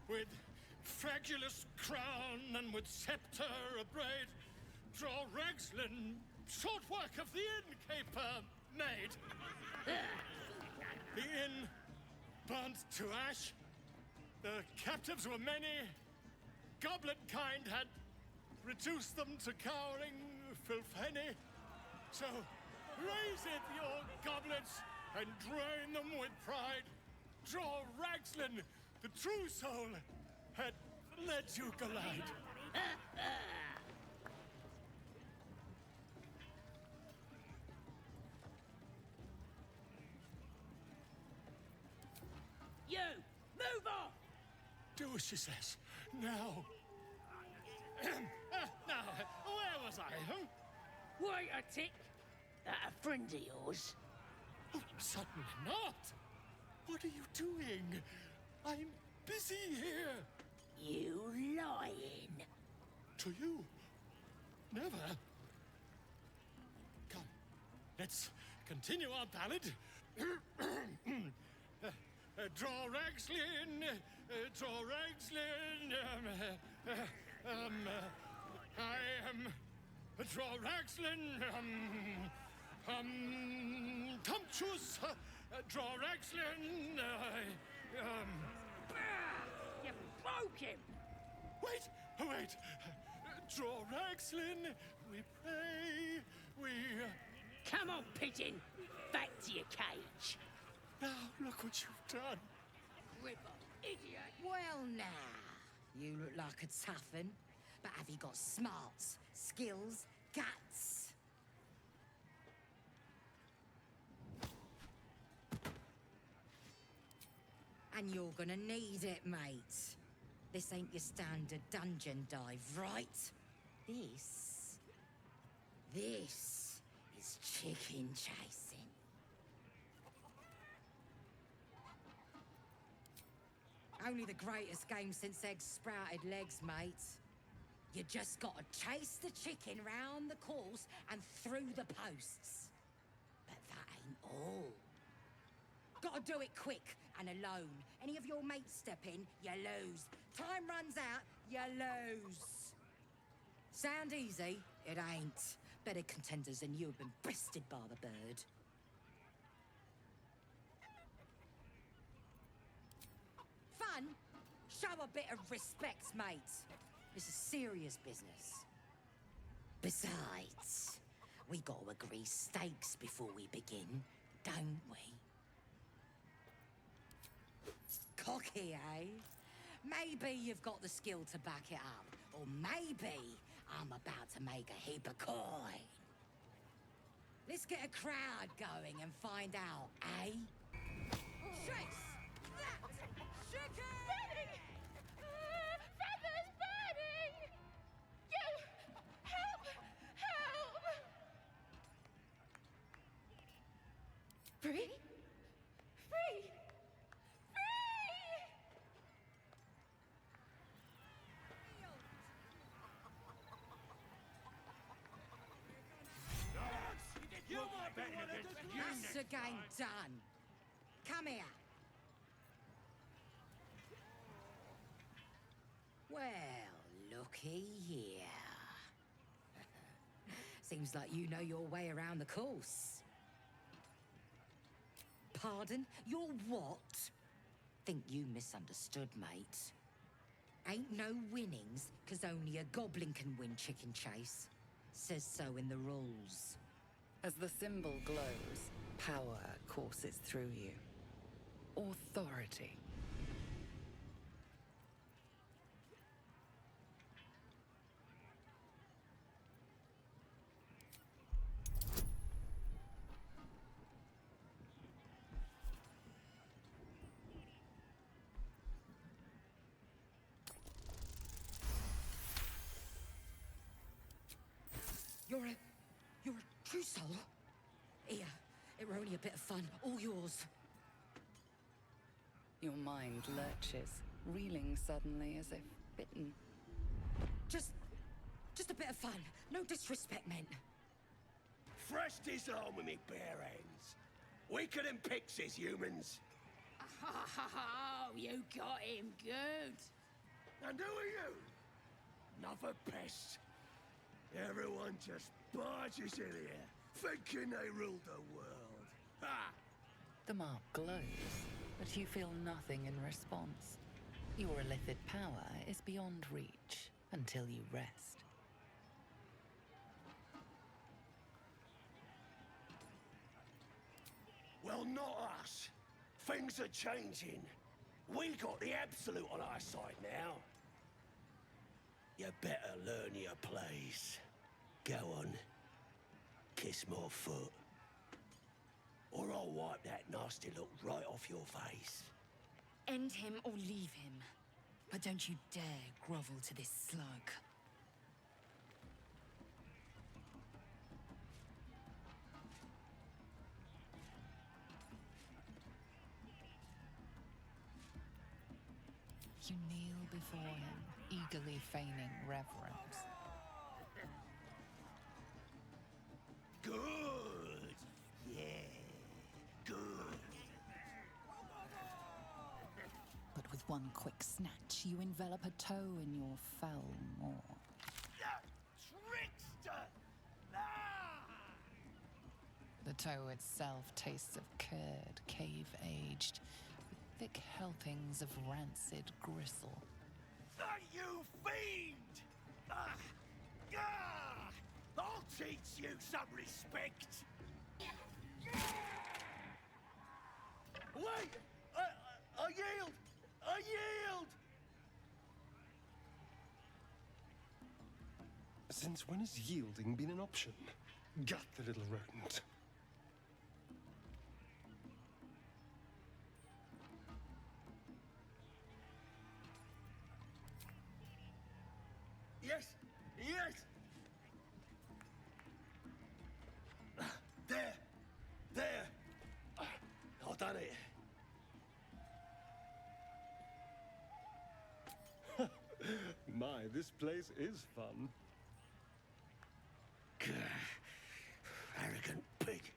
with fragulous crown and with scepter abraid, draw Ragslin, short work of the innkeeper made. The inn burnt to ash, the captives were many, goblet kind had reduced them to cowering filthenny. So raise it, your goblets, and drain them with pride. Draw Ragslin, the true soul, had led you glide. You! Move off! Do as she says. Now. Now, where was I? Wait a tick. That a friend of yours? Oh, certainly not. What are you doing? I'm busy here. You lying. To you? Never. Come, let's continue our ballad. Draw Ragslin, draw Ragslin, I am draw Ragslin, Tumptuous, draw Ragslin, You broke him! Wait, wait, draw Ragslin, we pray, we... Come on, pigeon! Back to your cage! Now, look what you've done. Ripper, idiot! Well, now, you look like a tough un, but have you got smarts, skills, guts? And you're gonna need it, mate. This ain't your standard dungeon dive, right? This is chicken chasing. Only the greatest game since eggs sprouted legs, mate. You just gotta chase the chicken round the course and through the posts. But that ain't all. Gotta do it quick and alone. Any of your mates step in, you lose. Time runs out, you lose. Sound easy? It ain't. Better contenders than you have been bested by the bird. Fun? Show a bit of respect, mate. This is serious business. Besides, we gotta agree stakes before we begin, don't we? Cocky, eh? Maybe you've got the skill to back it up. Or maybe I'm about to make a heap of coin. Let's get a crowd going and find out, eh? Chase! That chicken! Burning! Feathers burning! You! Help! Help! Free? Free! Free! That's the game done. Come here. Well, looky here. Seems like you know your way around the course. Pardon? You're what? Think you misunderstood, mate. Ain't no winnings, 'cause only a goblin can win chicken chase. Says so in the rules. As the symbol glows, power courses through you. Authority. You're a true soul? Here, it were only a bit of fun, all yours. Your mind lurches, reeling suddenly as if bitten. Just a bit of fun. No disrespect meant. Fresh disarm with me bare hands. Weaker than pixies, humans. Oh, you got him good. And who are you? Another pest. Everyone just barges in here, thinking they rule the world. Ha! The mark glows, but you feel nothing in response. Your illithid power is beyond reach until you rest. Well, not us. Things are changing. We got the absolute on our side now. You better learn your place. Go on. Kiss my foot. Or I'll wipe that nasty look right off your face. End him or leave him. But don't you dare grovel to this slug. You kneel before him, eagerly feigning reverence. Good. Yeah. Good. But with one quick snatch, you envelop a toe in your foul maw. Trickster! Ah! The toe itself tastes of curd, cave-aged, with thick helpings of rancid gristle. You fiend! Ah! Ah! I'll teach you some respect! Wait! I yield! I yield! Since when has yielding been an option? Gut the little rodent. Yes! Yes! There! There! I've done it. My, this place is fun. Arrogant pig.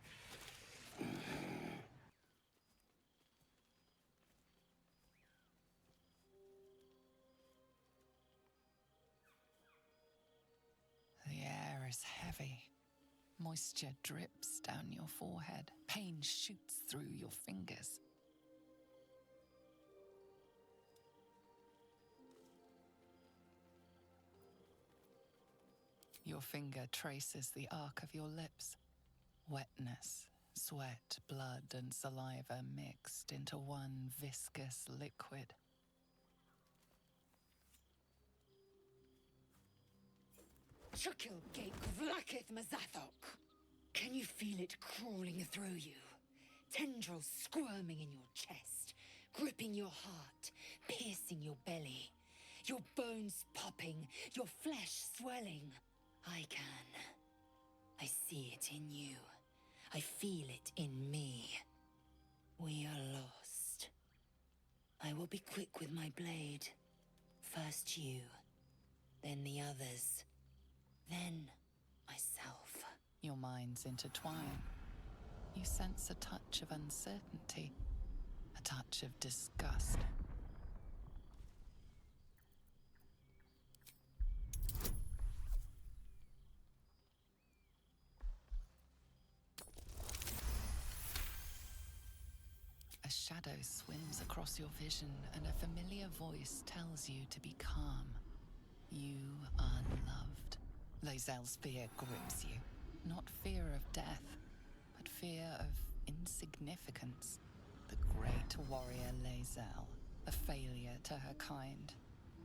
The air is heavy. Moisture drips down your forehead. Pain shoots through your fingers. Your finger traces the arc of your lips. Wetness, sweat, blood, and saliva mixed into one viscous liquid. Chukil Gate Vlakith Mazathok. Can you feel it crawling through you? Tendrils squirming in your chest, gripping your heart, piercing your belly. Your bones popping, your flesh swelling. I can. I see it in you. I feel it in me. We are lost. I will be quick with my blade. First you, then the others, then myself. Your minds intertwine. You sense a touch of uncertainty, a touch of disgust. A shadow swims across your vision, and a familiar voice tells you to be calm. You are loved. Lae'zel's fear grips you. Not fear of death, but fear of insignificance. The great warrior Lae'zel, a failure to her kind.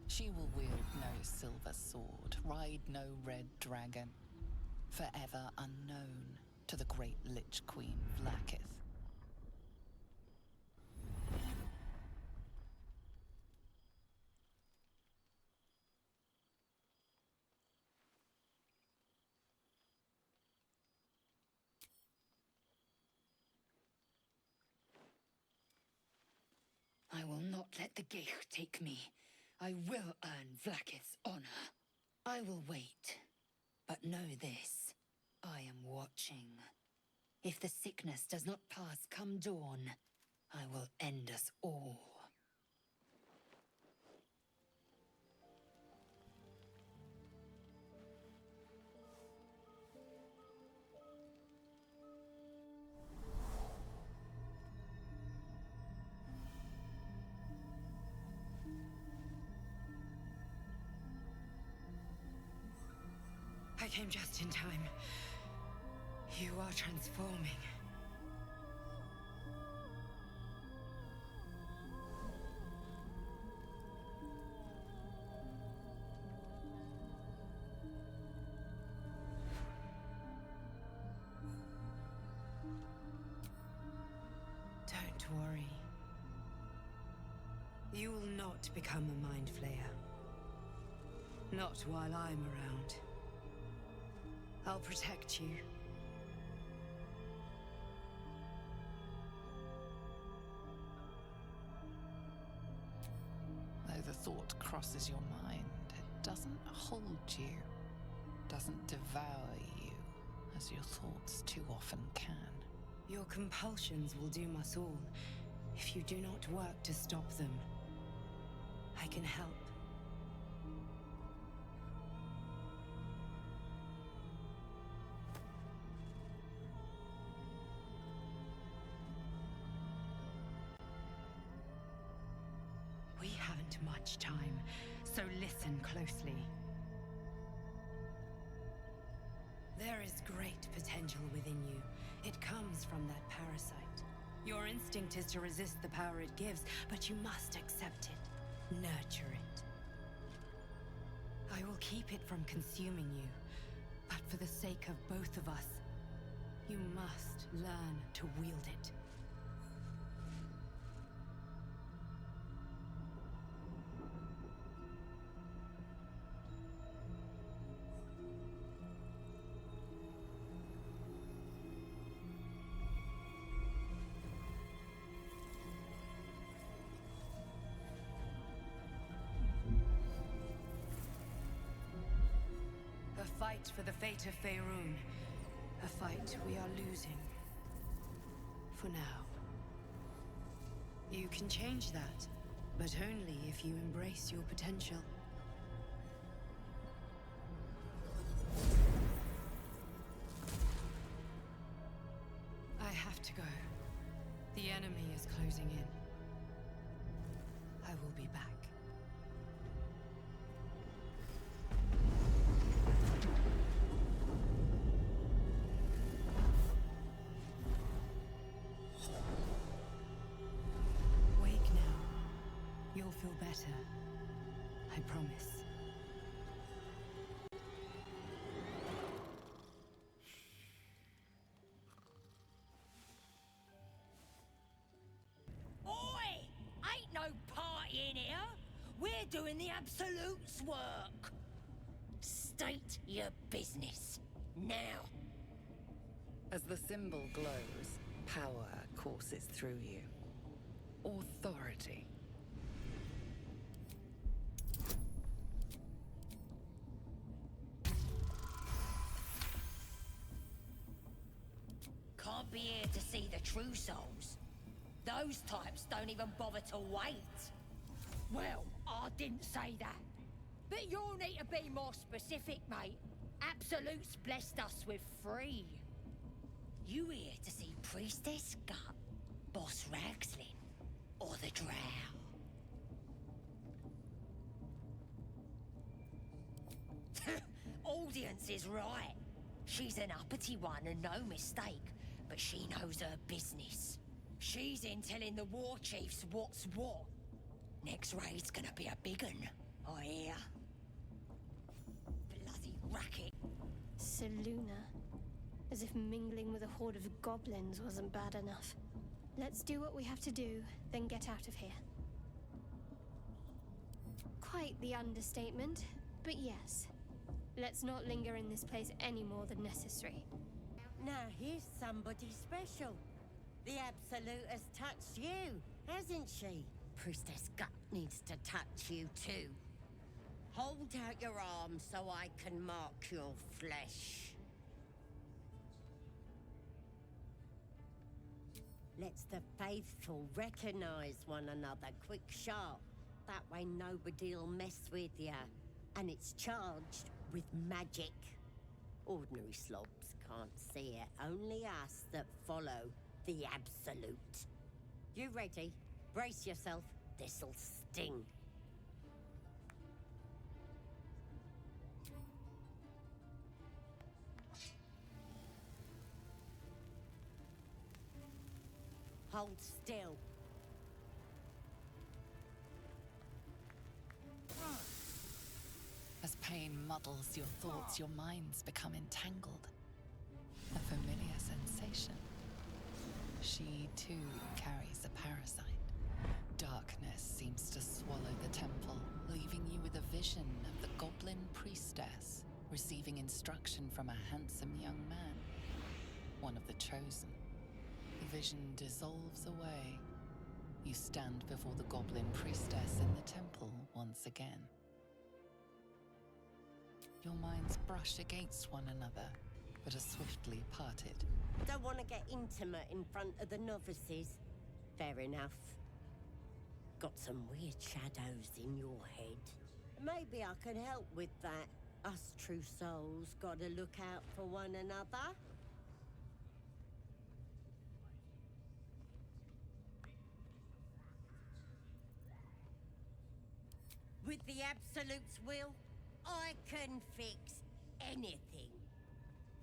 She will wield no silver sword, ride no red dragon. Forever unknown to the great Lich Queen Vlakith. I will not let the Geich take me. I will earn Vlakith's honor. I will wait. But know this, I am watching. If the sickness does not pass come dawn, I will end us all. I came just in time. You are transforming. Don't worry. You will not become a mind flayer. Not while I'm around. I'll protect you. Though the thought crosses your mind, it doesn't hold you, doesn't devour you, as your thoughts too often can. Your compulsions will doom us all, if you do not work to stop them. I can help. We haven't much time, so listen closely. There is great potential within you. It comes from that parasite. Your instinct is to resist the power it gives, but you must accept it, nurture it. I will keep it from consuming you, but for the sake of both of us, you must learn to wield it. A fight for the fate of Faerun. A fight we are losing. For now. You can change that, but only if you embrace your potential. I have to go. The enemy is closing in. I will be back. You'll feel better. I promise. Oi! Ain't no party in here. We're doing the Absolute's work. State your business. Now. As the symbol glows, power courses through you. Authority. Can't be here to see the true souls. Those types don't even bother to wait. Well, I didn't say that. But you'll need to be more specific, mate. Absolute's blessed us with 3. You here to see Priestess Gut, Boss Ragslin, or the Drow? Audience is right. She's an uppity one and no mistake, but she knows her business. She's in telling the war chiefs what's what. Next raid's gonna be a big un, I hear. Bloody racket. Seluna. As if mingling with a horde of goblins wasn't bad enough. Let's do what we have to do, then get out of here. Quite the understatement, but yes. Let's not linger in this place any more than necessary. Now here's somebody special. The Absolute has touched you, hasn't she? Priestess Gut needs to touch you too. Hold out your arm so I can mark your flesh. Lets the faithful recognize one another quick sharp. That way nobody'll mess with ya. And it's charged with magic. Ordinary slobs can't see it, only us that follow the absolute. You ready? Brace yourself, this'll sting. Hold still. As pain muddles your thoughts, your minds become entangled. A familiar sensation. She too carries a parasite. Darkness seems to swallow the temple, leaving you with a vision of the goblin priestess receiving instruction from a handsome young man, one of the chosen. The vision dissolves away. You stand before the goblin priestess in the temple once again. Your minds brush against one another, but are swiftly parted. Don't want to get intimate in front of the novices. Fair enough. Got some weird shadows in your head. Maybe I can help with that. Us true souls gotta look out for one another. With the Absolute's will, I can fix anything.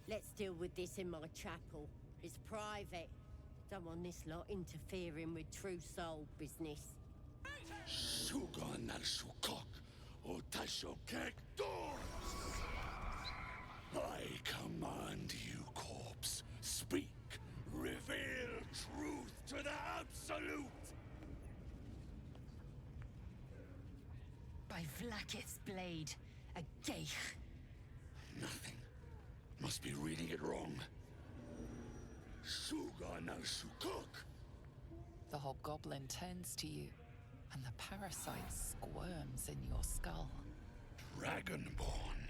Let's deal with this in my chapel. It's private. Don't want this lot interfering with true soul business. Sugan al Sukok, Otashokek doors! I command you, corpse. Speak. Reveal truth to the Absolute! By Vlaakith's blade, a geich. Nothing. Must be reading it wrong. Sugan al Sukok. The hobgoblin turns to you, and the parasite squirms in your skull. Dragonborn.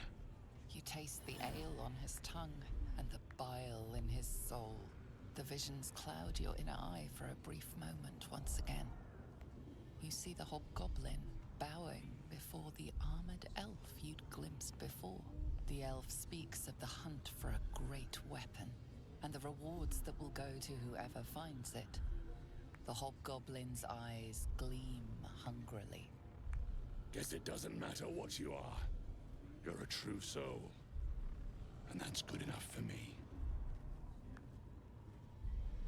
You taste the ale on his tongue and the bile in his soul. The visions cloud your inner eye for a brief moment once again. You see the hobgoblin bowing before the armored elf you'd glimpsed before. The elf speaks of the hunt for a great weapon and the rewards that will go to whoever finds it. The hobgoblin's eyes gleam hungrily. Guess it doesn't matter what you are. You're a true soul. And that's good enough for me.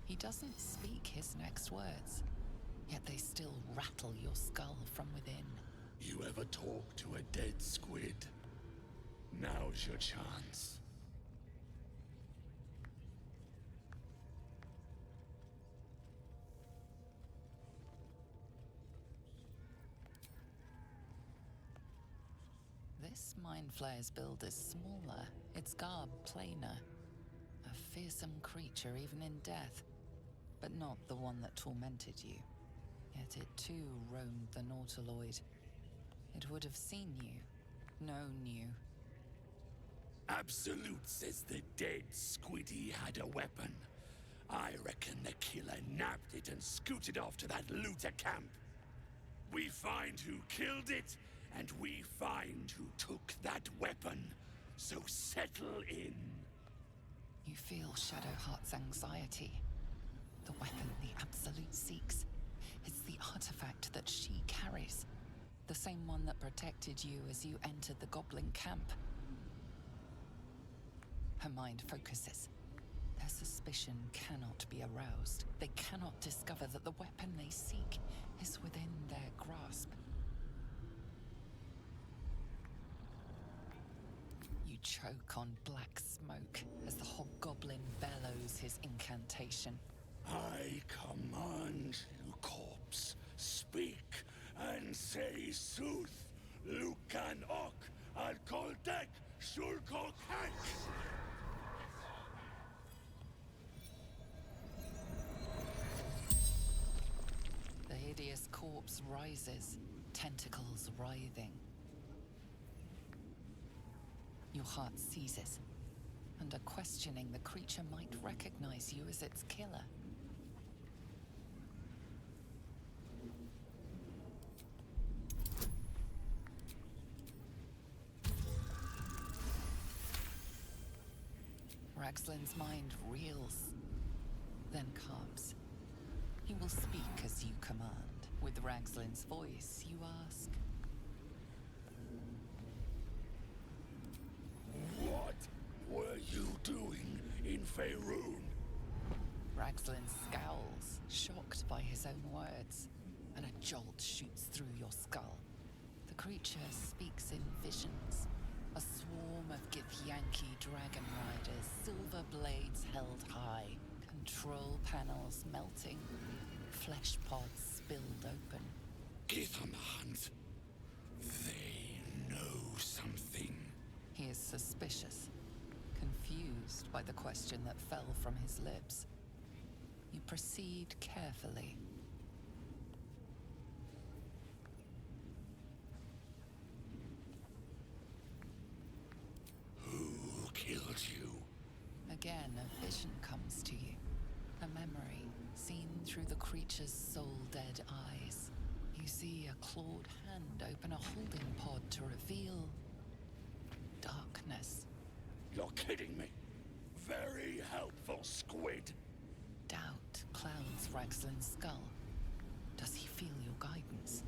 He doesn't speak his next words, yet they still rattle your skull from within. You ever talk to a dead squid? Now's your chance. This mind flayer's build is smaller, its garb plainer. A fearsome creature even in death, but not the one that tormented you. Yet it too roamed the Nautiloid. It would have seen you, known you. Absolute says the dead squiddy had a weapon. I reckon the killer nabbed it and scooted off to that looter camp. We find who killed it, and we find who took that weapon. So settle in. You feel Shadowheart's anxiety. The weapon the Absolute seeks. It's the artifact that she carries. The same one that protected you as you entered the goblin camp. Her mind focuses. Their suspicion cannot be aroused. They cannot discover that the weapon they seek is within their grasp. You choke on black smoke as the hobgoblin bellows his incantation. I command you, corpse. Speak and say sooth. Lucan ok al koldek shulkok hek. The hideous corpse rises, tentacles writhing. Your heart seizes. Under questioning, the creature might recognize you as its killer. Ragzlin's mind reels, then calms. He will speak as you command. With Ragzlin's voice, you ask. What were you doing in Faerun? Ragzlin scowls, shocked by his own words, and a jolt shoots through your skull. The creature speaks in visions. A swarm of Githyanki dragon riders, silver blades held high, control panels melting, flesh pods spilled open. Get on the hunt. They know something. He is suspicious, confused by the question that fell from his lips. You proceed carefully. Who killed you? Again, a vision comes to you. A memory, seen through the creature's soul-dead eyes. You see a clawed hand open a holding pod to reveal darkness. You're kidding me. Very helpful, squid. Doubt clouds Ragzlin's skull. Does he feel your guidance?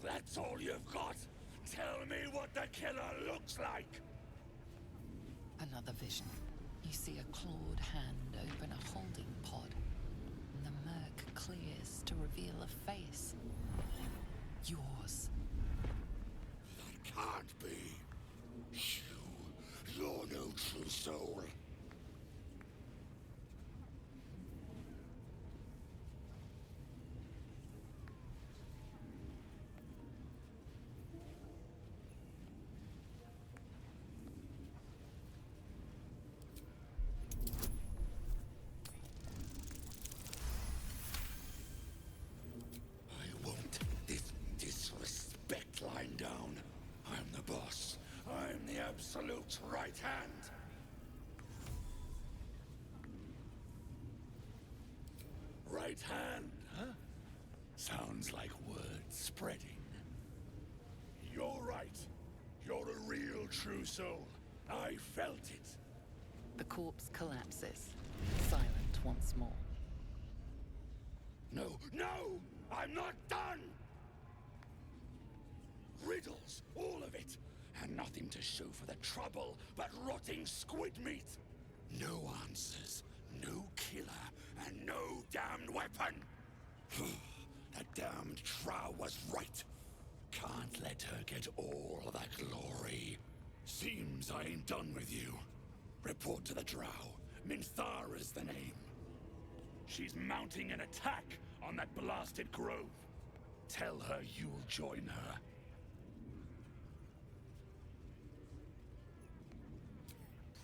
That's all you've got? Tell me what the killer looks like! Another vision. You see a clawed hand open a holding pod. And the murk clears to reveal a face. Yours. That can't be. You're no true soul. I want this disrespect lying down. I'm the boss. I'm the absolute right hand. Right hand, huh? Sounds like word spreading. You're right. You're a real true soul. I felt it. The corpse collapses, silent once more. No, no! I'm not done! Riddles, all of it. And nothing to show for the trouble but rotting squid meat. No answers, no killer, and no damned weapon. That damned Trow was right. Can't let her get all of that glory. Seems I ain't done with you. Report to the Drow. Minthara's the name. She's mounting an attack on that blasted grove. Tell her you'll join her.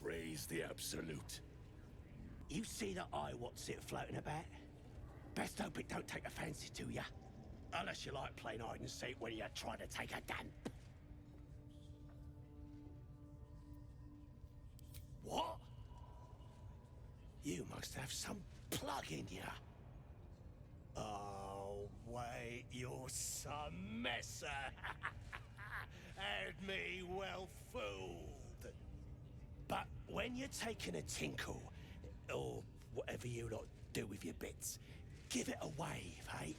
Praise the Absolute. You see that eye what's it floating about? Best hope it don't take a fancy to ya. Unless you like playing hide and seek when you're trying to take a dump. What? You must have some plug in ya. Oh, wait, you're some messer. Had me well fooled. But when you're taking a tinkle, or whatever you lot do with your bits, give it a wave, hey?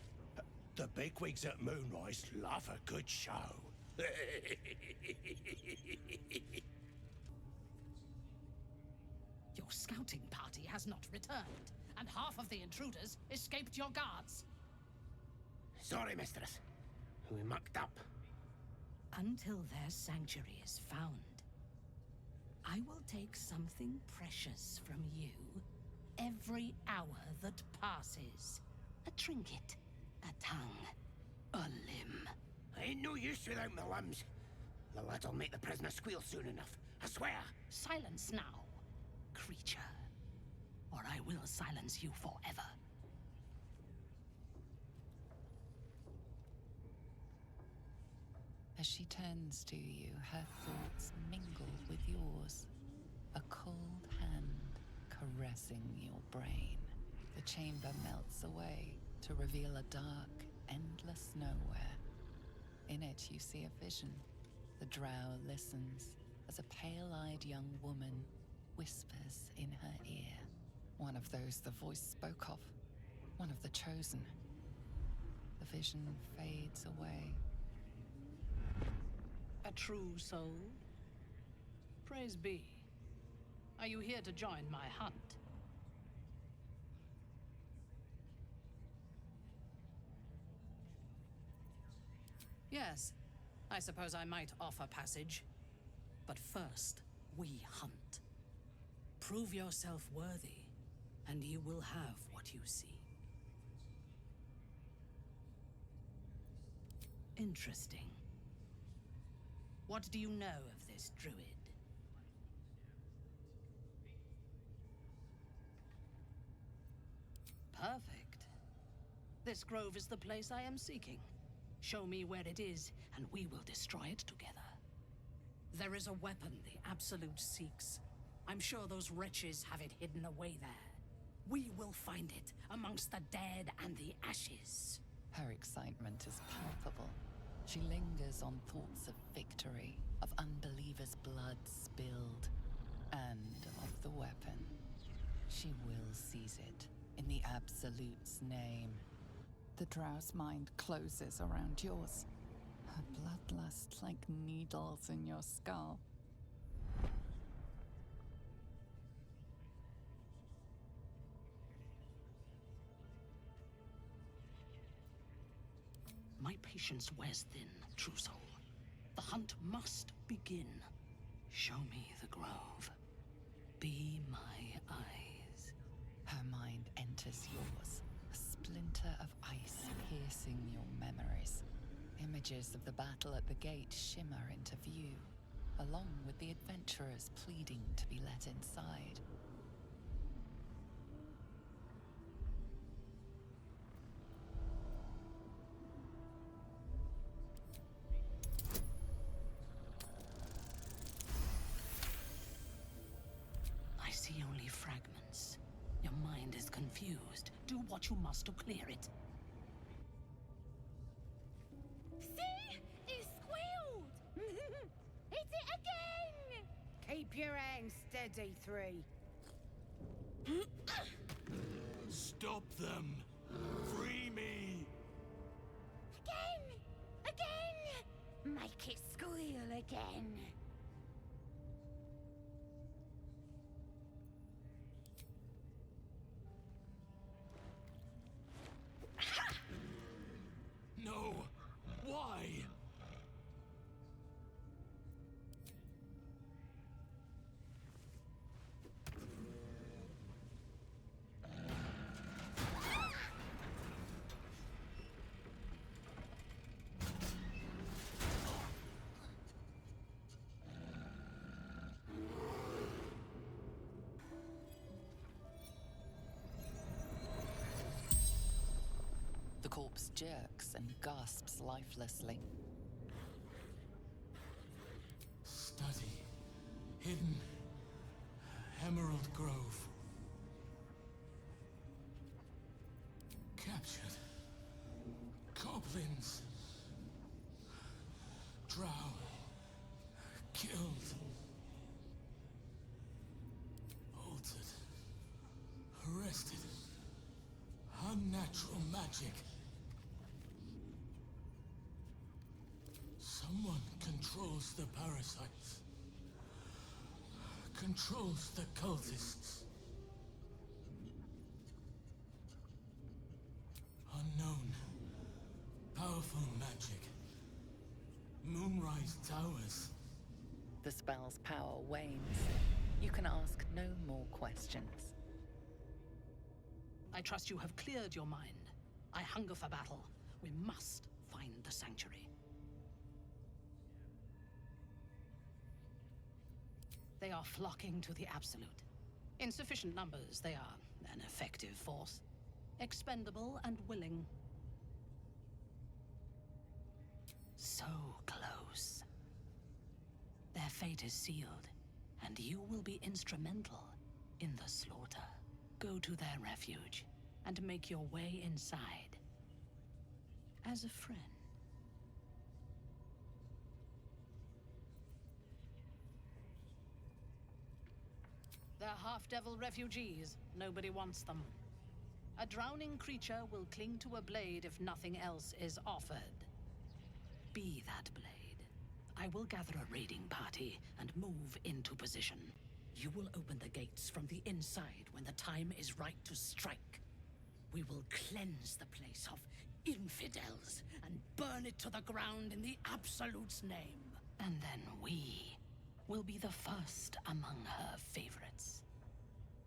The bigwigs at Moonrise love a good show. Your scouting party has not returned, and half of the intruders escaped your guards. Sorry, mistress. We mucked up. Until their sanctuary is found, I will take something precious from you every hour that passes. A trinket, a tongue, a limb. Ain't no use without my limbs. The lad'll make the prisoner squeal soon enough, I swear. Silence now, creature, or I will silence you forever. As she turns to you, her thoughts mingle with yours. A cold hand caressing your brain. The chamber melts away, to reveal a dark, endless nowhere. In it, you see a vision. The drow listens as a pale-eyed young woman whispers in her ear. One of those the voice spoke of. One of the chosen. The vision fades away. A true soul? Praise be. Are you here to join my hunt? Yes, I suppose I might offer passage. But first, we hunt. Prove yourself worthy, and you will have what you seek. Interesting. What do you know of this druid? Perfect. This grove is the place I am seeking. Show me where it is, and we will destroy it together. There is a weapon the Absolute seeks. I'm sure those wretches have it hidden away there. We will find it amongst the dead and the ashes. Her excitement is palpable. She lingers on thoughts of victory, of unbelievers' blood spilled, and of the weapon. She will seize it, in the Absolute's name. The drow's mind closes around yours. Her bloodlust like needles in your skull. My patience wears thin, true soul. The hunt must begin. Show me the grove. Be my eyes. Her mind enters yours, a splinter of ice piercing your memories. Images of the battle at the gate shimmer into view, along with the adventurers pleading to be let inside. I see only fragments. Your mind is confused. Do what you must to clear it. See? It squealed! Hit it again! Keep your hands steady, Three. Stop them! Free me! Again! Again! Make it squeal again. No! Why? The corpse jerks and gasps lifelessly. Study. Hidden. Emerald Grove. Captured. Goblins. Drow. Killed. Altered. Arrested. Unnatural magic. Someone controls the parasites. Controls the cultists. Unknown. Powerful magic. Moonrise towers. The spell's power wanes. You can ask no more questions. I trust you have cleared your mind. I hunger for battle. We must find the sanctuary. They are flocking to the Absolute. In sufficient numbers, they are an effective force. Expendable and willing. So close. Their fate is sealed, and you will be instrumental in the slaughter. Go to their refuge, and make your way inside. as a friend. They're half-devil refugees. Nobody wants them. A drowning creature will cling to a blade if nothing else is offered. Be that blade. I will gather a raiding party and move into position. You will open the gates from the inside when the time is right to strike. We will cleanse the place of infidels and burn it to the ground in the Absolute's name. And then we will be the first among her favorites.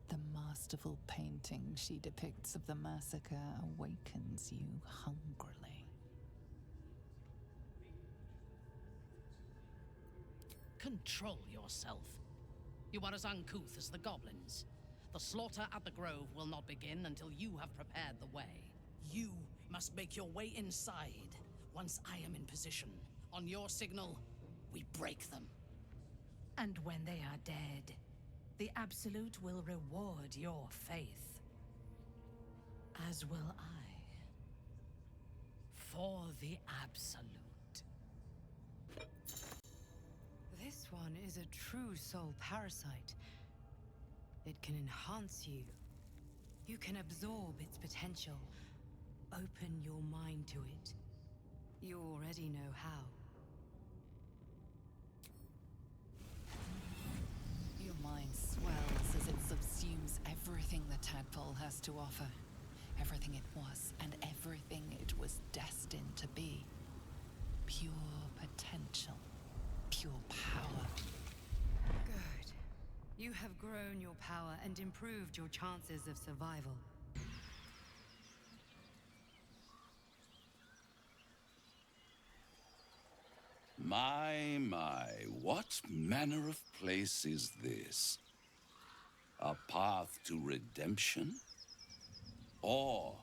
The masterful painting she depicts of the massacre awakens you hungrily. Control yourself. You are as uncouth as the goblins. The slaughter at the grove will not begin until you have prepared the way. You must make your way inside. Once I am in position, on your signal, we break them. And when they are dead, the Absolute will reward your faith. As will I. For the Absolute. This one is a true soul parasite. It can enhance you. You can absorb its potential. Open your mind to it. You already know how. Your mind swells as it subsumes everything the tadpole has to offer. Everything it was and everything it was destined to be. Pure potential. Pure power. Good. You have grown your power and improved your chances of survival. My, what manner of place is this? A path to redemption? Or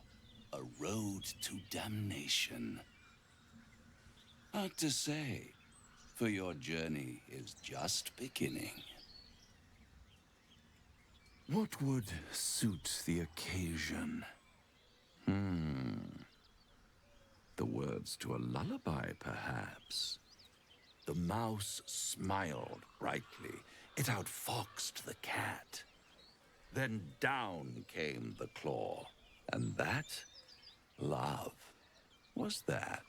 a road to damnation? Hard to say, for your journey is just beginning. What would suit the occasion? The words to a lullaby, perhaps. The mouse smiled brightly. It outfoxed the cat. Then down came the claw. And that, love, was that.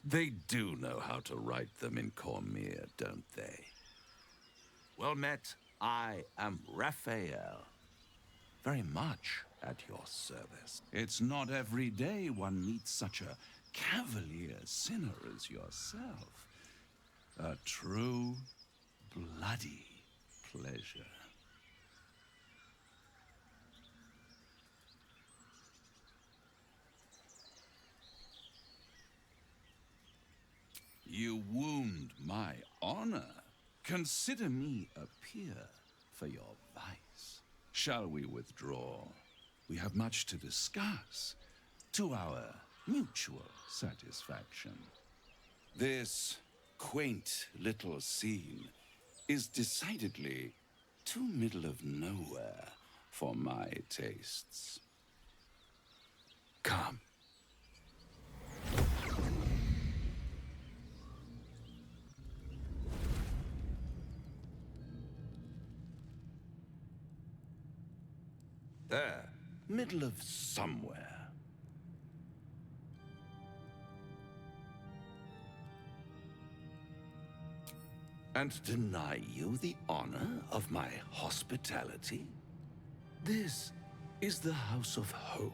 They do know how to write them in Cormier, don't they? Well met, I am Raphael. Very much at your service. It's not every day one meets such a cavalier sinner as yourself. A true, bloody pleasure. You wound my honor. Consider me a peer for your vice. Shall we withdraw? We have much to discuss, to our mutual satisfaction. This quaint little scene is decidedly too middle of nowhere for my tastes. Come. There, middle of somewhere. And deny you the honor of my hospitality? This is the House of Hope,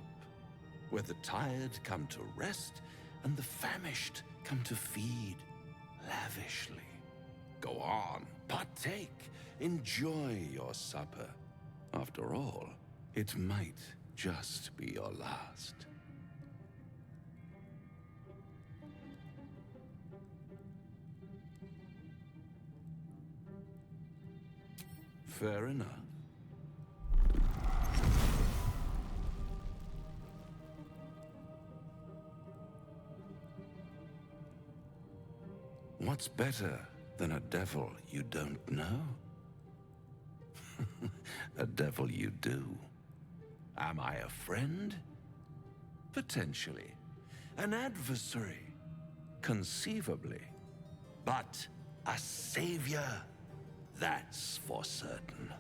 where the tired come to rest and the famished come to feed lavishly. Go on, partake, enjoy your supper. After all, it might just be your last. Fair enough. What's better than a devil you don't know? A devil you do. Am I a friend? Potentially. An adversary. Conceivably. But a savior, that's for certain.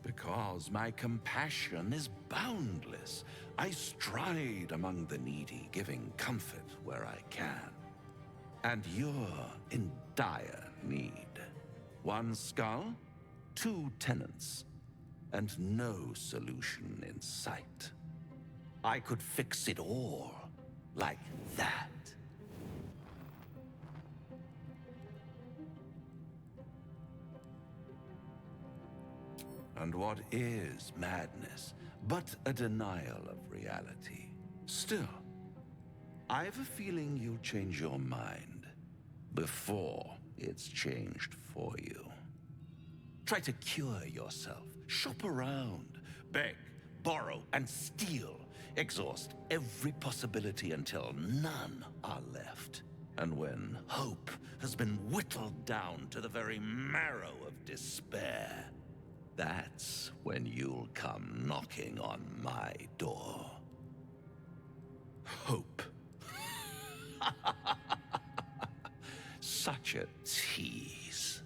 Because my compassion is boundless. I stride among the needy, giving comfort where I can. And you're in dire need. One skull, 2 tenants, and no solution in sight. I could fix it all, like that. And what is madness but a denial of reality? Still, I have a feeling you'll change your mind before it's changed for you. Try to cure yourself, shop around, beg, borrow, and steal. Exhaust every possibility until none are left. And when hope has been whittled down to the very marrow of despair, that's when you'll come knocking on my door. Hope. Such a tease.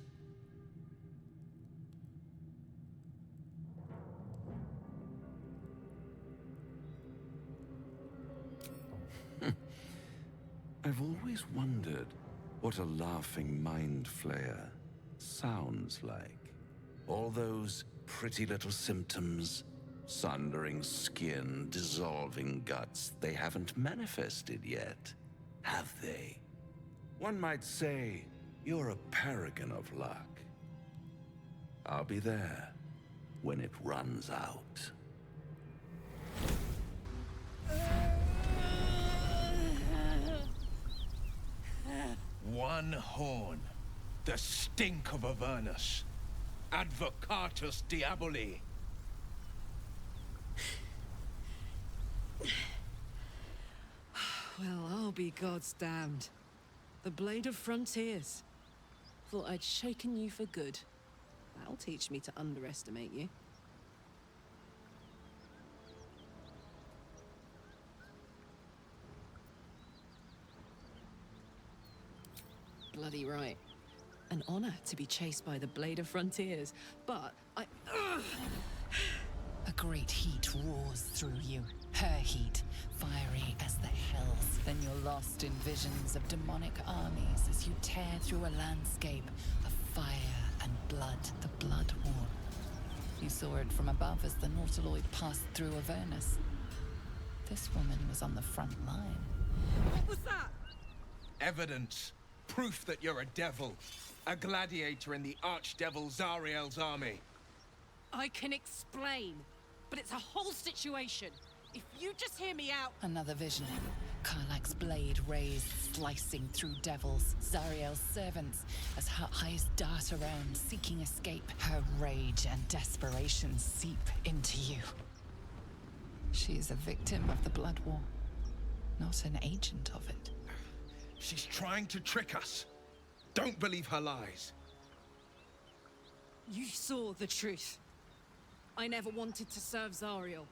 I've always wondered what a laughing mind flayer sounds like. All those pretty little symptoms, sundering skin, dissolving guts, they haven't manifested yet, have they? One might say you're a paragon of luck. I'll be there when it runs out. One horn. The stink of Avernus. Advocatus Diaboli. Well, I'll be God's damned. The Blade of Frontiers. Thought I'd shaken you for good. That'll teach me to underestimate you. Bloody right. An honor to be chased by the Blade of Frontiers, but I... A great heat roars through you. Her heat, fiery as the hells. Then you're lost in visions of demonic armies as you tear through a landscape of fire and blood, the Blood War. You saw it from above as the Nautiloid passed through Avernus. This woman was on the front line. What was that? Evidence. Proof that you're a devil. A gladiator in the archdevil Zariel's army. I can explain, but it's a whole situation. If you just hear me out... Another vision. Karlach's blade raised, slicing through devils, Zariel's servants, as her eyes dart around, seeking escape. Her rage and desperation seep into you. She is a victim of the Blood War, not an agent of it. She's trying to trick us. Don't believe her lies. You saw the truth. I never wanted to serve Zariel.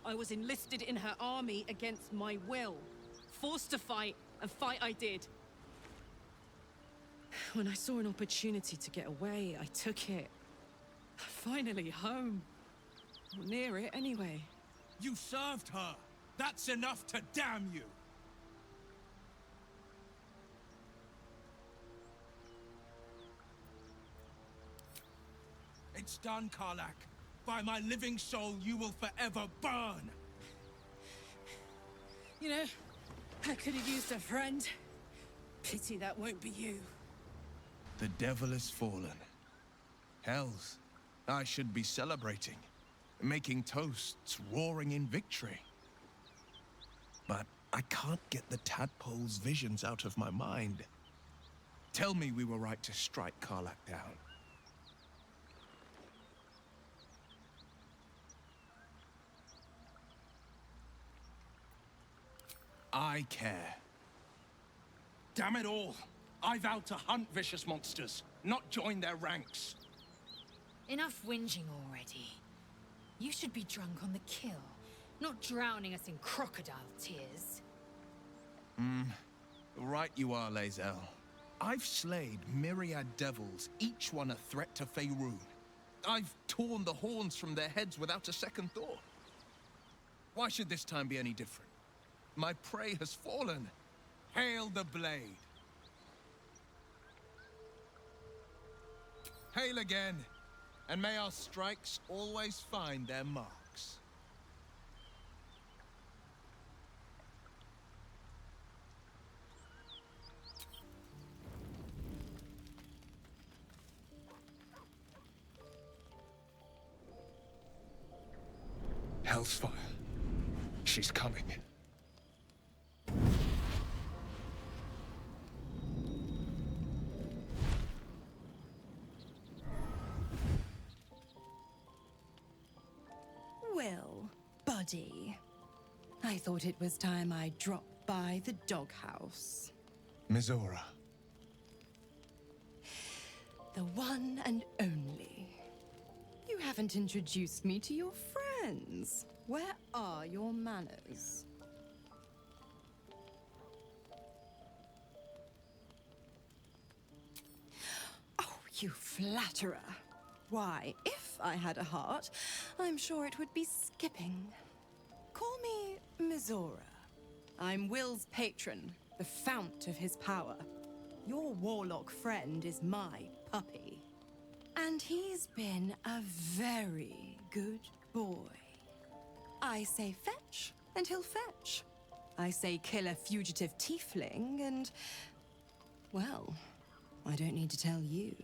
I was enlisted in her army against my will. Forced to fight, and fight I did. When I saw an opportunity to get away, I took it. Finally home. Or near it, anyway. You served her. That's enough to damn you. It's done, Karlach. By my living soul, you will forever burn. You know, I could have used a friend. Pity that won't be you. The devil has fallen. Hells, I should be celebrating, making toasts, roaring in victory. But I can't get the tadpole's visions out of my mind. Tell me we were right to strike Karlach down. I care. Damn it all! I vowed to hunt vicious monsters, not join their ranks. Enough whinging already. You should be drunk on the kill, not drowning us in crocodile tears. Right you are, Lae'zel. I've slayed myriad devils, each one a threat to Faerun. I've torn the horns from their heads without a second thought. Why should this time be any different? My prey has fallen. Hail the blade. Hail again, and may our strikes always find their marks. Hellsfire. She's coming. Well, buddy, I thought it was time I dropped by the doghouse. Mizora. The one and only. You haven't introduced me to your friends. Where are your manners? Oh, you flatterer. Why, if I had a heart, I'm sure it would be skipping. Call me Mizora. I'm Will's patron, the fount of his power. Your warlock friend is my puppy. And he's been a very good boy. I say fetch, and he'll fetch. I say kill a fugitive tiefling, and... well, I don't need to tell you.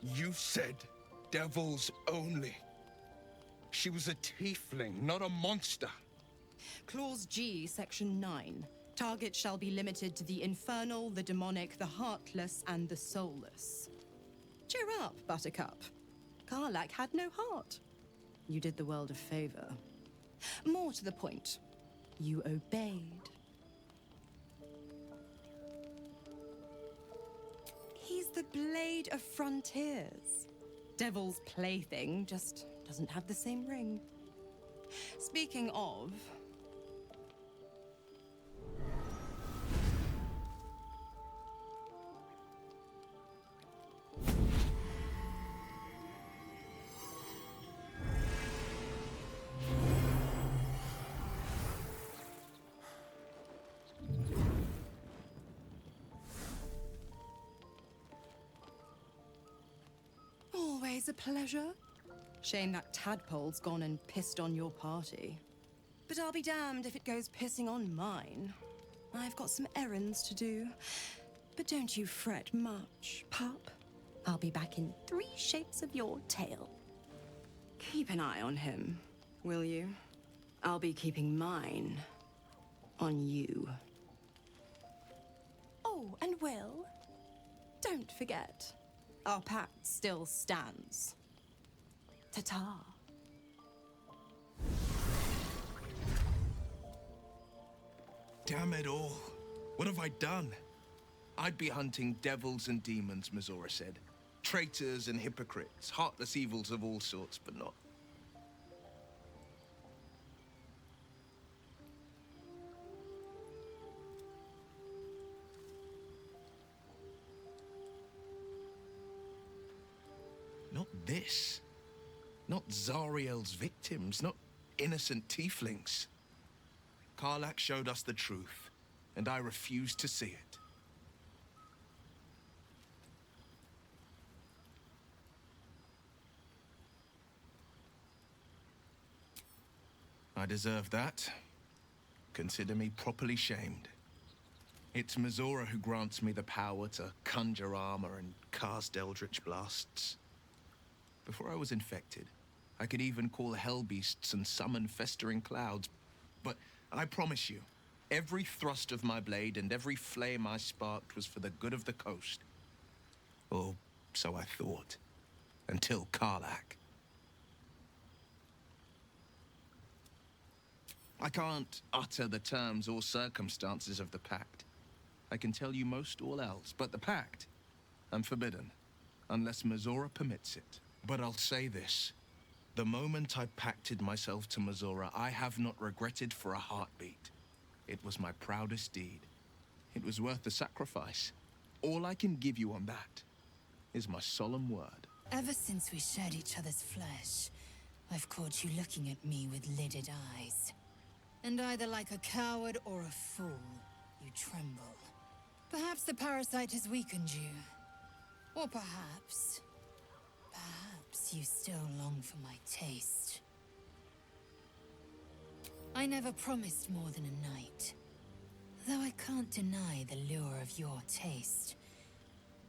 You said devils only. She was a tiefling, not a monster. Clause G, Section 9. Target shall be limited to the infernal, the demonic, the heartless, and the soulless. Cheer up, Buttercup. Karlach had no heart. You did the world a favor. More to the point, you obeyed. He's the blade of frontiers. Devil's plaything just doesn't have the same ring. Speaking of... always a pleasure. Shame that tadpole's gone and pissed on your party. But I'll be damned if it goes pissing on mine. I've got some errands to do. But don't you fret much, pup. I'll be back in 3 shapes of your tail. Keep an eye on him, will you? I'll be keeping mine on you. Oh, and Will, don't forget, our pact still stands. Ta-ta. Damn it all. What have I done? I'd be hunting devils and demons, Mizora said. Traitors and hypocrites, heartless evils of all sorts, but not... not this. Not Zariel's victims, not innocent tieflings. Karlach showed us the truth, and I refuse to see it. I deserve that. Consider me properly shamed. It's Mizora who grants me the power to conjure armor and cast eldritch blasts. Before I was infected, I could even call hell beasts and summon festering clouds. But I promise you, every thrust of my blade and every flame I sparked was for the good of the coast. Or so I thought. Until Karlach. I can't utter the terms or circumstances of the pact. I can tell you most all else, but the pact, I'm forbidden. Unless Mizora permits it. But I'll say this. The moment I pacted myself to Missoura, I have not regretted for a heartbeat. It was my proudest deed. It was worth the sacrifice. All I can give you on that is my solemn word. Ever since we shared each other's flesh, I've caught you looking at me with lidded eyes. And either like a coward or a fool, you tremble. Perhaps the parasite has weakened you. Or perhaps you still long for my taste. I never promised more than a night. Though I can't deny the lure of your taste.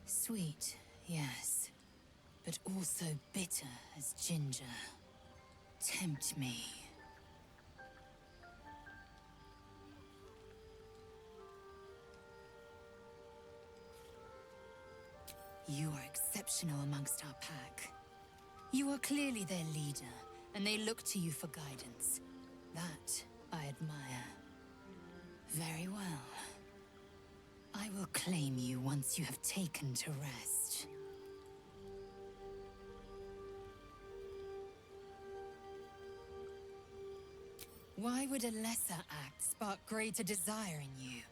Sweet, yes, but also bitter as ginger. Tempt me. You are exceptional amongst our pack. You are clearly their leader, and they look to you for guidance. That I admire. Very well. I will claim you once you have taken to rest. Why would a lesser act spark greater desire in you?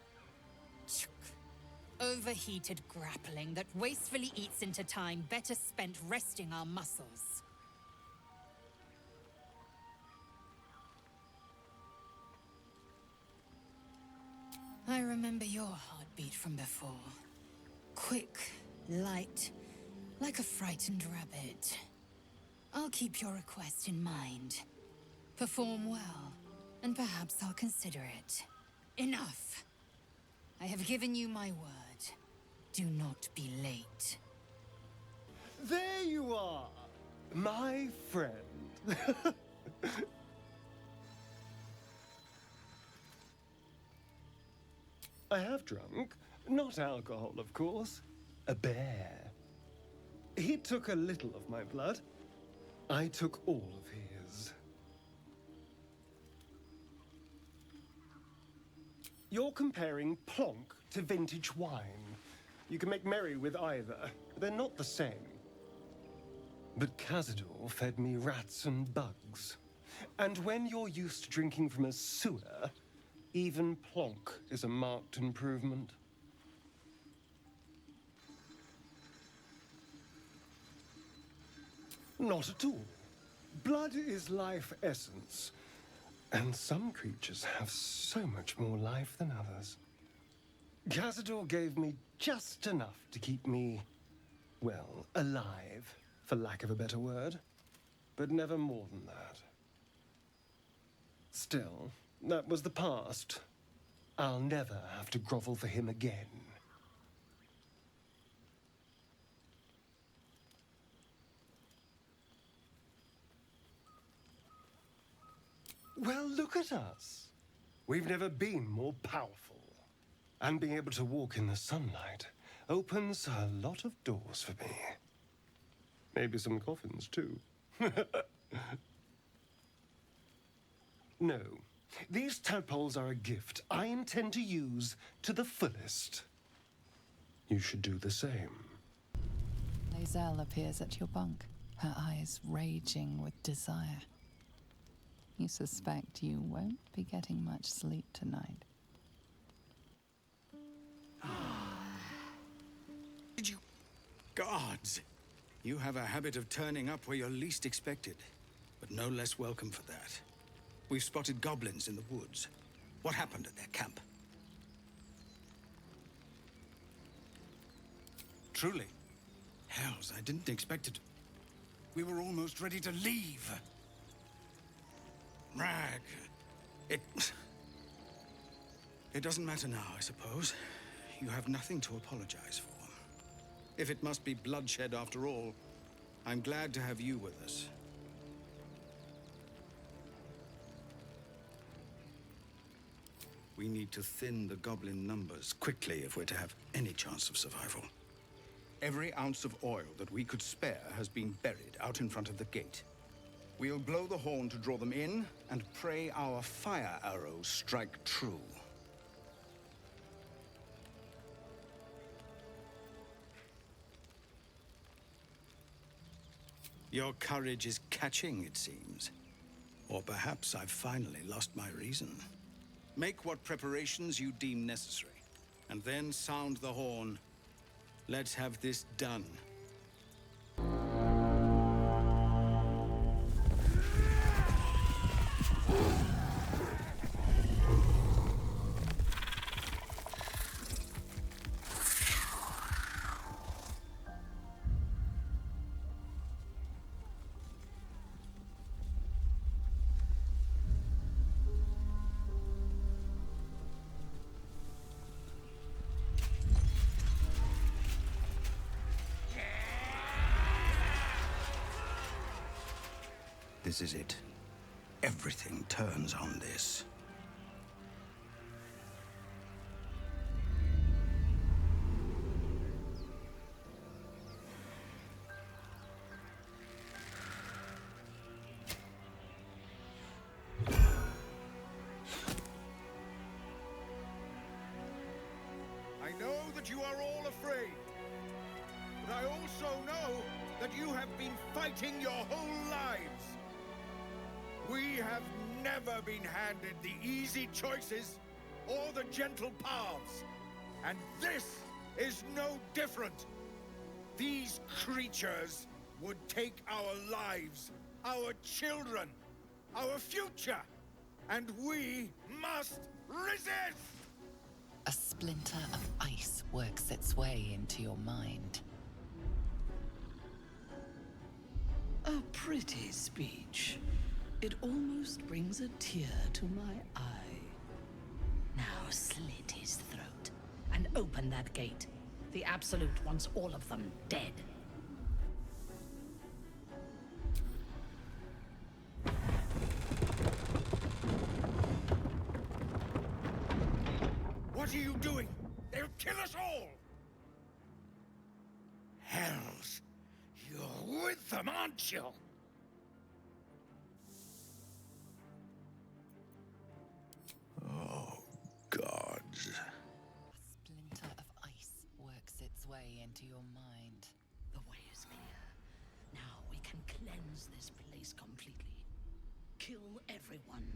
Overheated grappling that wastefully eats into time better spent resting our muscles. I remember your heartbeat from before. Quick, light, like a frightened rabbit. I'll keep your request in mind. Perform well, and perhaps I'll consider it. Enough! I have given you my word. Do not be late. There you are, my friend. I have drunk. Not alcohol, of course. A bear. He took a little of my blood. I took all of his. You're comparing plonk to vintage wine. You can make merry with either. They're not the same. But Cazador fed me rats and bugs. And when you're used to drinking from a sewer, even plonk is a marked improvement. Not at all. Blood is life essence. And some creatures have so much more life than others. Cazador gave me just enough to keep me, well, alive, for lack of a better word. But never more than that. Still, that was the past. I'll never have to grovel for him again. Well, look at us. We've never been more powerful. And being able to walk in the sunlight opens a lot of doors for me. Maybe some coffins, too. No. These tadpoles are a gift I intend to use to the fullest. You should do the same. Lae'zel appears at your bunk, her eyes raging with desire. You suspect you won't be getting much sleep tonight. Did you... Gods! You have a habit of turning up where you're least expected, but no less welcome for that. We've spotted goblins in the woods. What happened at their camp? Truly. Hells, I didn't expect it. We were almost ready to leave. Rag. It doesn't matter now, I suppose. You have nothing to apologize for. If it must be bloodshed after all, I'm glad to have you with us. We need to thin the goblin numbers quickly if we're to have any chance of survival. Every ounce of oil that we could spare has been buried out in front of the gate. We'll blow the horn to draw them in, and pray our fire arrows strike true. Your courage is catching, it seems. Or perhaps I've finally lost my reason. Make what preparations you deem necessary, and then sound the horn. Let's have this done. This is it. Everything turns on this. I know that you are all afraid, but I also know that you have been fighting your whole lives. We have never been handed the easy choices or the gentle paths. And this is no different. These creatures would take our lives, our children, our future, and we must resist! A splinter of ice works its way into your mind. A pretty speech. It almost brings a tear to my eye. Now slit his throat and open that gate. The Absolute wants all of them dead. What are you doing? They'll kill us all! Hells, you're with them, aren't you? Oh, gods. A splinter of ice works its way into your mind. The way is clear. Now we can cleanse this place completely. Kill everyone.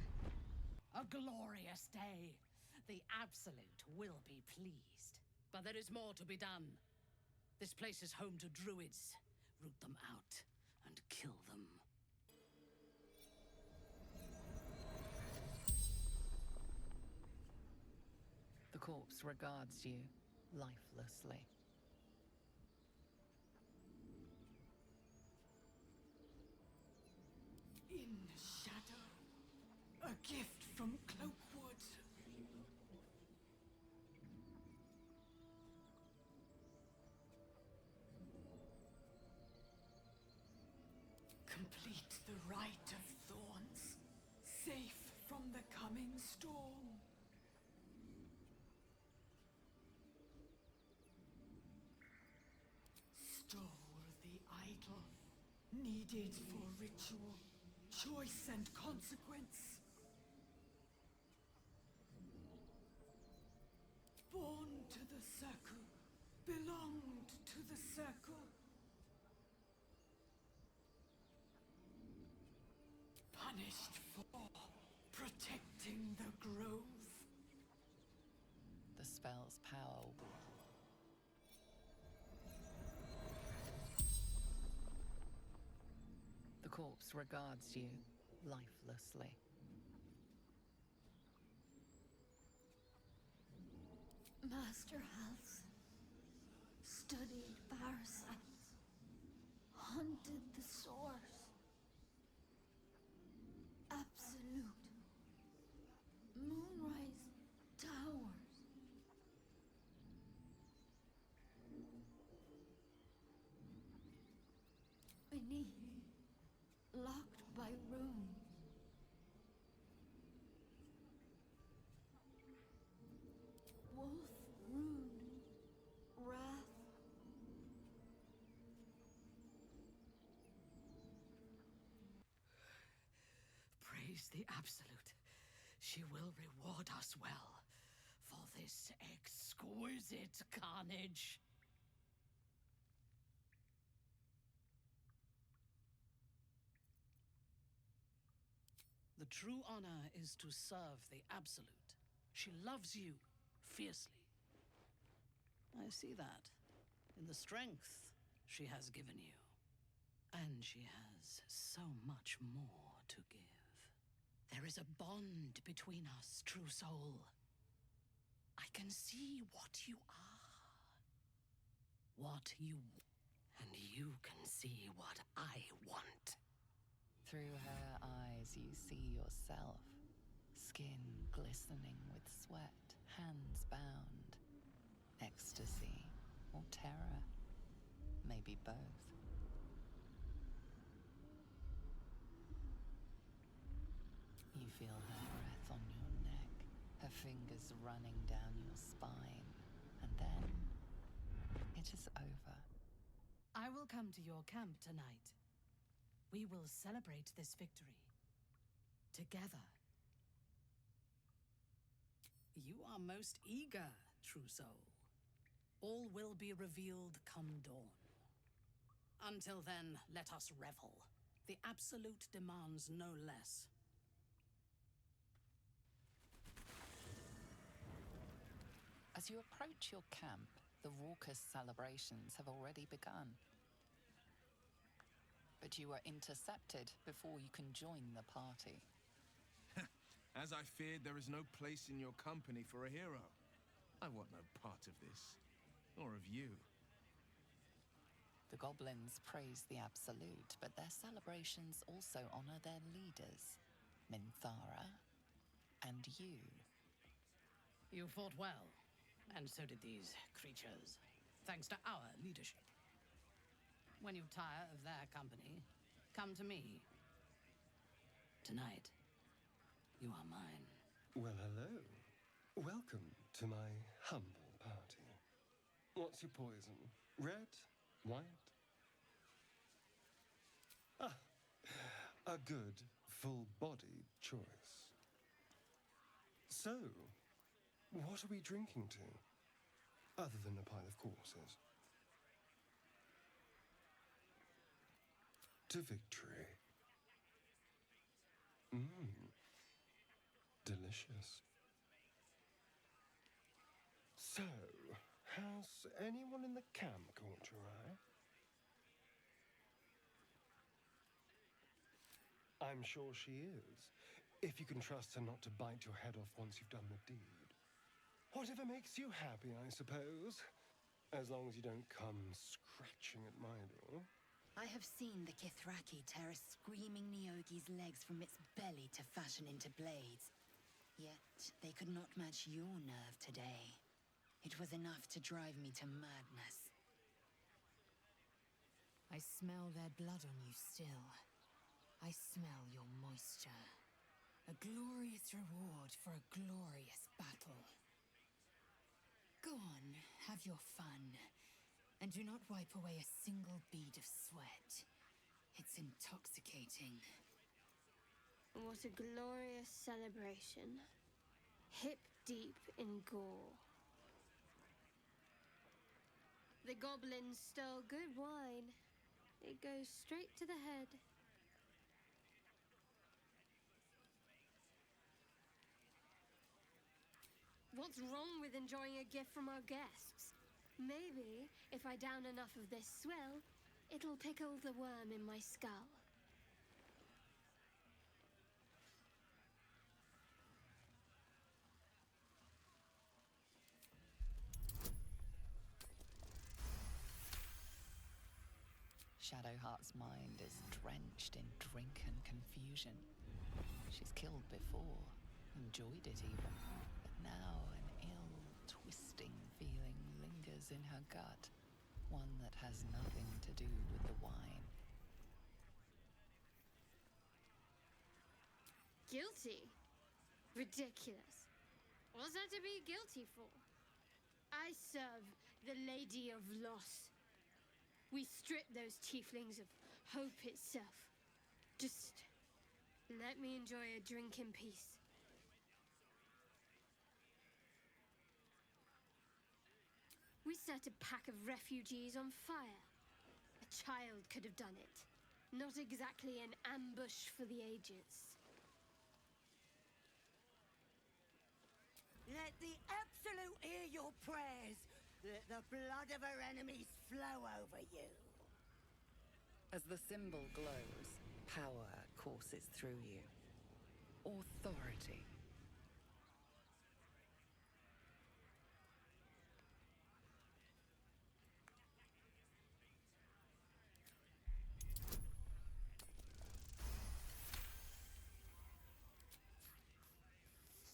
A glorious day. The Absolute will be pleased. But there is more to be done. This place is home to druids. Root them out and kill them. The corpse regards you lifelessly. In shadow, a gift from Cloakwood. Complete the rite of thorns, safe from the coming storm. Stole the idol, needed for ritual, choice and consequence. Born to the circle, belonged to the circle. Punished for protecting the grove. The spell's power. The corpse regards you lifelessly. Master House studied parasites, hunted the source. Absolute. Moonrise Towers. Beneath. Locked by runes. Wolf rune. Wrath. Praise the Absolute. She will reward us well for this exquisite carnage. The true honor is to serve the Absolute. She loves you fiercely. I see that in the strength she has given you. And she has so much more to give. There is a bond between us, true soul. I can see what you are. What you... And you can see what I want. Through her eyes you see yourself. Skin glistening with sweat, hands bound. Ecstasy or terror. Maybe both. You feel her breath on your neck, her fingers running down your spine, and then it is over. I will come to your camp tonight. We will celebrate this victory. Together. You are most eager, true soul. All will be revealed come dawn. Until then, let us revel. The Absolute demands no less. As you approach your camp, the raucous celebrations have already begun. But you are intercepted before you can join the party. As I feared, there is no place in your company for a hero. I want no part of this, or of you. The goblins praise the Absolute, but their celebrations also honor their leaders, Minthara and you. You fought well, and so did these creatures, thanks to our leadership. When you tire of their company, come to me. Tonight, you are mine. Well, hello. Welcome to my humble party. What's your poison? Red? White? Ah, a good, full-bodied choice. So, what are we drinking to? Other than a pile of corpses. To victory. Delicious. So, has anyone in the camp caught your eye? I'm sure she is, if you can trust her not to bite your head off once you've done the deed. Whatever makes you happy, I suppose. As long as you don't come scratching at my door. I have seen the Kithraki tear a screaming Neogi's legs from its belly to fashion into blades. Yet, they could not match your nerve today. It was enough to drive me to madness. I smell their blood on you still. I smell your moisture. A glorious reward for a glorious battle. Go on, have your fun. And do not wipe away a single bead of sweat. It's intoxicating. What a glorious celebration. Hip deep in gore. The goblins stole good wine. It goes straight to the head. What's wrong with enjoying a gift from our guests? Maybe, if I down enough of this swill, it'll pickle the worm in my skull. Shadowheart's mind is drenched in drink and confusion. She's killed before, enjoyed it even, but now an ill, twisting feeling lingers in her gut, one that has nothing to do with the wine. Guilty? Ridiculous. What's that to be guilty for? I serve the Lady of Loss. We strip those tieflings of hope itself. Just let me enjoy a drink in peace. We set a pack of refugees on fire. A child could have done it. Not exactly an ambush for the ages. Let the Absolute hear your prayers. Let the blood of our enemies flow over you. As the symbol glows, power courses through you. Authority.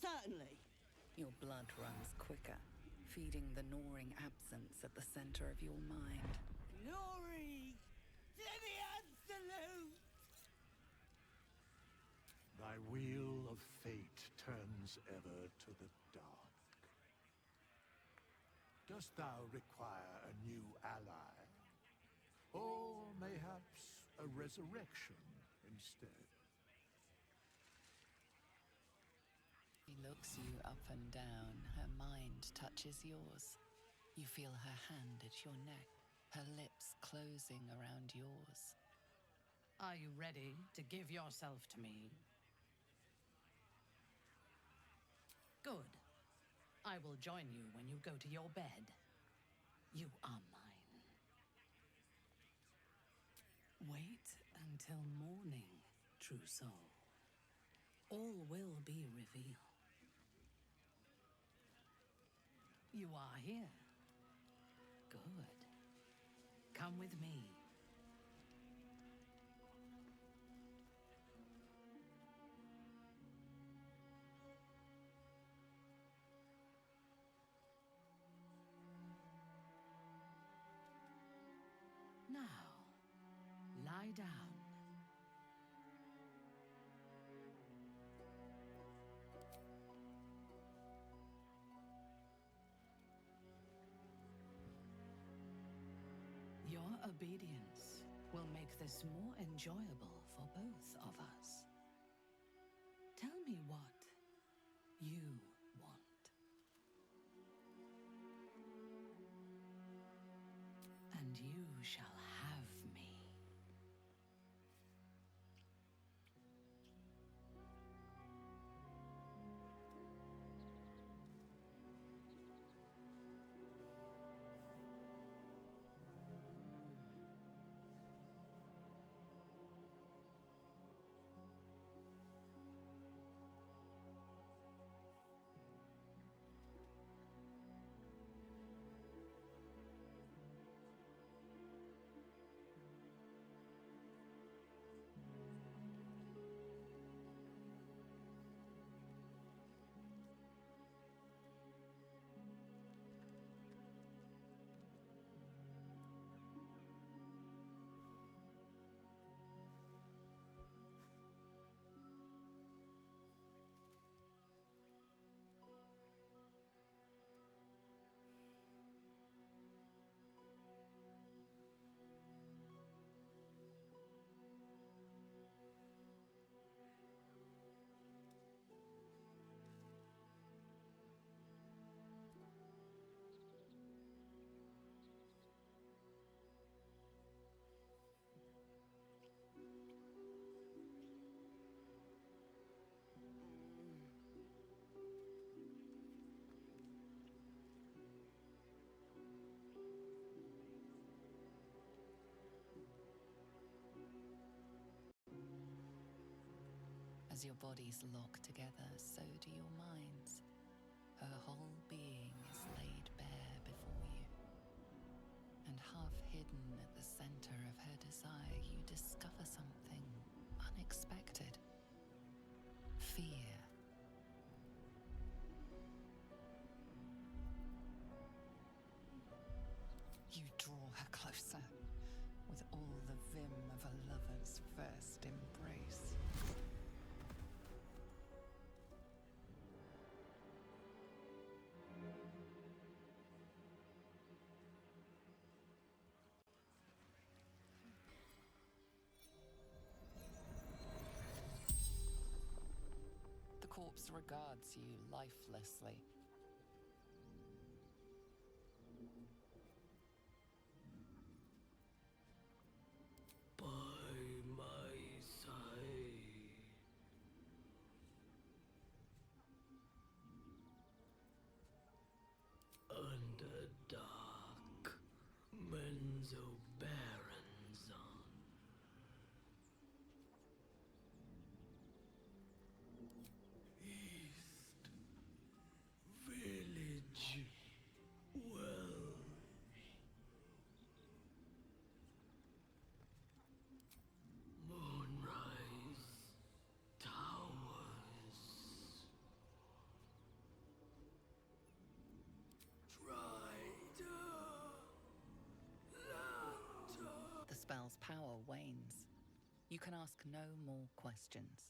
Certainly. Your blood runs quicker, feeding the gnawing absence at the center of your mind. Glory to the Absolute! Thy wheel of fate turns ever to the dark. Dost thou require a new ally? Or mayhaps a resurrection instead? She looks you up and down, her mind touches yours. You feel her hand at your neck, her lips closing around yours. Are you ready to give yourself to me? Good. I will join you when you go to your bed. You are mine. Wait until morning, true soul. All will be revealed. You are here. Good. Come with me. Now, lie down. Your obedience will make this more enjoyable for both of us. Tell me what you want. And you shall have me. As your bodies lock together, so do your minds. Her whole being is laid bare before you. And half hidden at the center of her desire, you discover something unexpected. Fear. You draw her closer, with all the vim of a lover's first embrace. The corpse regards you lifelessly. By my side. Village. Well. Moonrise. Towers. The spell's power wanes. You can ask no more questions.